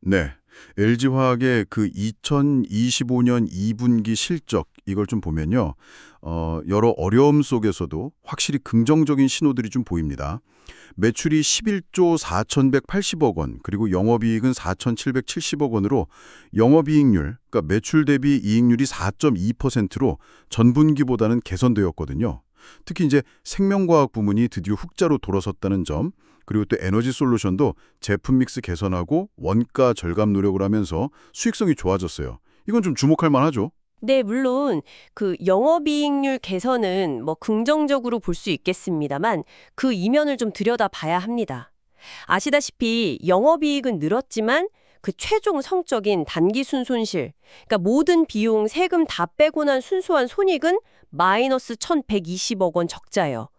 네. LG화학의 그 2025년 2분기 실적 이걸 좀 보면요. 여러 어려움 속에서도 확실히 긍정적인 신호들이 좀 보입니다. 매출이 11조 4,180억 원, 그리고 영업이익은 4,770억 원으로 영업이익률, 그러니까 매출 대비 이익률이 4.2%로 전분기보다는 개선되었거든요. 특히 이제 생명과학 부문이 드디어 흑자로 돌아섰다는 점, 그리고 또 에너지 솔루션도 제품 믹스 개선하고 원가 절감 노력을 하면서 수익성이 좋아졌어요. 이건 좀 주목할 만하죠. 네, 물론 그 영업이익률 개선은 뭐 긍정적으로 볼 수 있겠습니다만 그 이면을 좀 들여다봐야 합니다. 아시다시피 영업이익은 늘었지만 그 최종 성적인 단기 순손실, 그러니까 모든 비용, 세금 다 빼고 난 순수한 손익은 마이너스 1,120억 원 적자예요.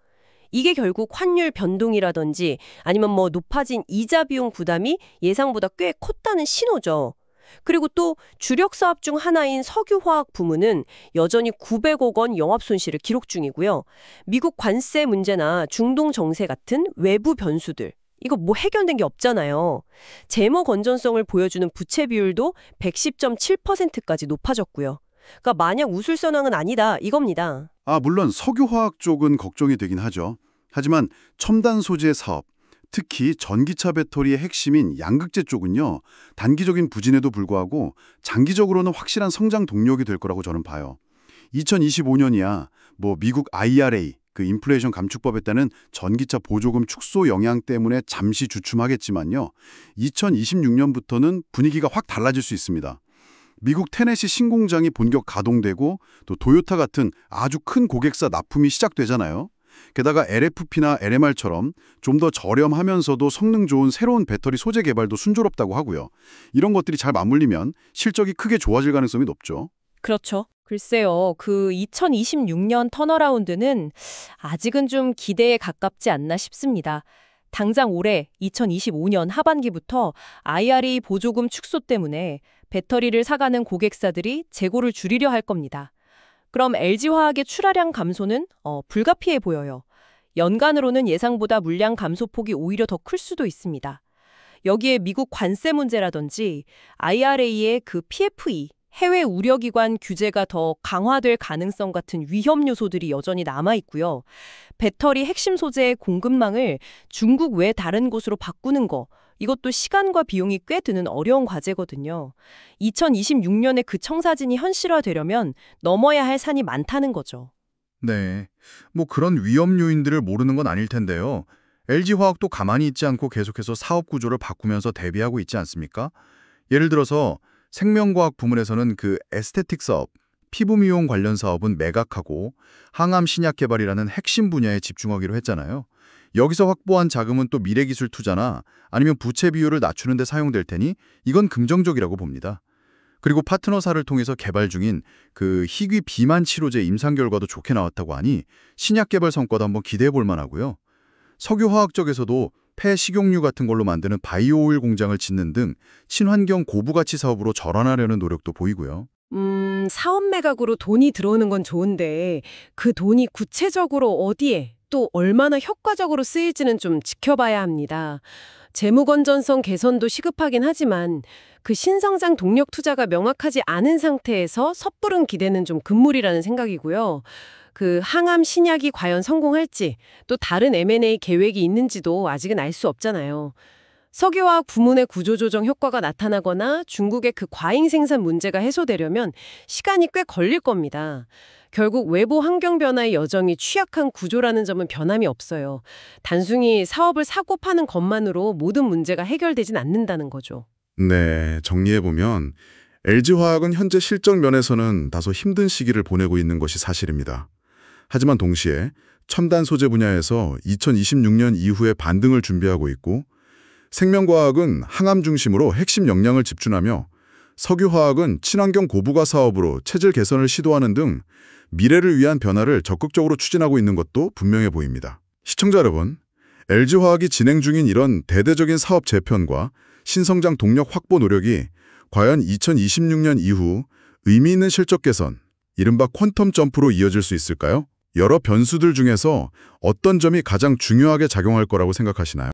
이게 결국 환율 변동이라든지 아니면 뭐 높아진 이자 비용 부담이 예상보다 꽤 컸다는 신호죠. 그리고 또 주력 사업 중 하나인 석유화학 부문은 여전히 900억 원 영업 손실을 기록 중이고요. 미국 관세 문제나 중동 정세 같은 외부 변수들, 이거 뭐 해결된 게 없잖아요. 재무 건전성을 보여주는 부채 비율도 110.7%까지 높아졌고요. 그러니까 마냥 웃을 선황은 아니다 이겁니다. 물론 석유화학 쪽은 걱정이 되긴 하죠. 하지만 첨단 소재 사업, 특히 전기차 배터리의 핵심인 양극재 쪽은요, 단기적인 부진에도 불구하고 장기적으로는 확실한 성장 동력이 될 거라고 저는 봐요. 2025년이야 뭐 미국 IRA, 그 인플레이션 감축법에 따른 전기차 보조금 축소 영향 때문에 잠시 주춤하겠지만요. 2026년부터는 분위기가 확 달라질 수 있습니다. 미국 테네시 신공장이 본격 가동되고 또 도요타 같은 아주 큰 고객사 납품이 시작되잖아요. 게다가 LFP나 LMR처럼 좀 더 저렴하면서도 성능 좋은 새로운 배터리 소재 개발도 순조롭다고 하고요. 이런 것들이 잘 맞물리면 실적이 크게 좋아질 가능성이 높죠. 그렇죠. 글쎄요, 그 2026년 턴어라운드는 아직은 좀 기대에 가깝지 않나 싶습니다. 당장 올해 2025년 하반기부터 IRA 보조금 축소 때문에 배터리를 사가는 고객사들이 재고를 줄이려 할 겁니다. 그럼 LG화학의 출하량 감소는 불가피해 보여요. 연간으로는 예상보다 물량 감소폭이 오히려 더 클 수도 있습니다. 여기에 미국 관세 문제라든지 IRA의 그 PFE, 해외 우려기관 규제가 더 강화될 가능성 같은 위험 요소들이 여전히 남아있고요. 배터리 핵심 소재의 공급망을 중국 외 다른 곳으로 바꾸는 거, 이것도 시간과 비용이 꽤 드는 어려운 과제거든요. 2026년에 그 청사진이 현실화되려면 넘어야 할 산이 많다는 거죠. 네, 뭐 그런 위험 요인들을 모르는 건 아닐 텐데요. LG화학도 가만히 있지 않고 계속해서 사업 구조를 바꾸면서 대비하고 있지 않습니까? 예를 들어서 생명과학 부문에서는 그 에스테틱 사업, 피부 미용 관련 사업은 매각하고 항암 신약 개발이라는 핵심 분야에 집중하기로 했잖아요. 여기서 확보한 자금은 또 미래기술 투자나 아니면 부채 비율을 낮추는 데 사용될 테니 이건 긍정적이라고 봅니다. 그리고 파트너사를 통해서 개발 중인 그 희귀 비만 치료제 임상 결과도 좋게 나왔다고 하니 신약 개발 성과도 한번 기대해 볼 만하고요. 석유화학 쪽에서도 폐 식용유 같은 걸로 만드는 바이오오일 공장을 짓는 등 친환경 고부가치 사업으로 전환하려는 노력도 보이고요. 사업 매각으로 돈이 들어오는 건 좋은데 그 돈이 구체적으로 어디에 또 얼마나 효과적으로 쓰일지는 좀 지켜봐야 합니다. 재무 건전성 개선도 시급하긴 하지만 그 신성장 동력 투자가 명확하지 않은 상태에서 섣부른 기대는 좀 금물이라는 생각이고요. 그 항암 신약이 과연 성공할지 또 다른 M&A 계획이 있는지도 아직은 알 수 없잖아요. 석유화학 부문의 구조조정 효과가 나타나거나 중국의 그 과잉 생산 문제가 해소되려면 시간이 꽤 걸릴 겁니다. 결국 외부 환경 변화에 여전히 취약한 구조라는 점은 변함이 없어요. 단순히 사업을 사고 파는 것만으로 모든 문제가 해결되진 않는다는 거죠. 네, 정리해보면 LG화학은 현재 실적 면에서는 다소 힘든 시기를 보내고 있는 것이 사실입니다. 하지만 동시에 첨단 소재 분야에서 2026년 이후에 반등을 준비하고 있고 생명과학은 항암 중심으로 핵심 역량을 집중하며 석유화학은 친환경 고부가 사업으로 체질 개선을 시도하는 등 미래를 위한 변화를 적극적으로 추진하고 있는 것도 분명해 보입니다. 시청자 여러분, LG화학이 진행 중인 이런 대대적인 사업 재편과 신성장 동력 확보 노력이 과연 2026년 이후 의미 있는 실적 개선, 이른바 퀀텀 점프로 이어질 수 있을까요? 여러 변수들 중에서 어떤 점이 가장 중요하게 작용할 거라고 생각하시나요?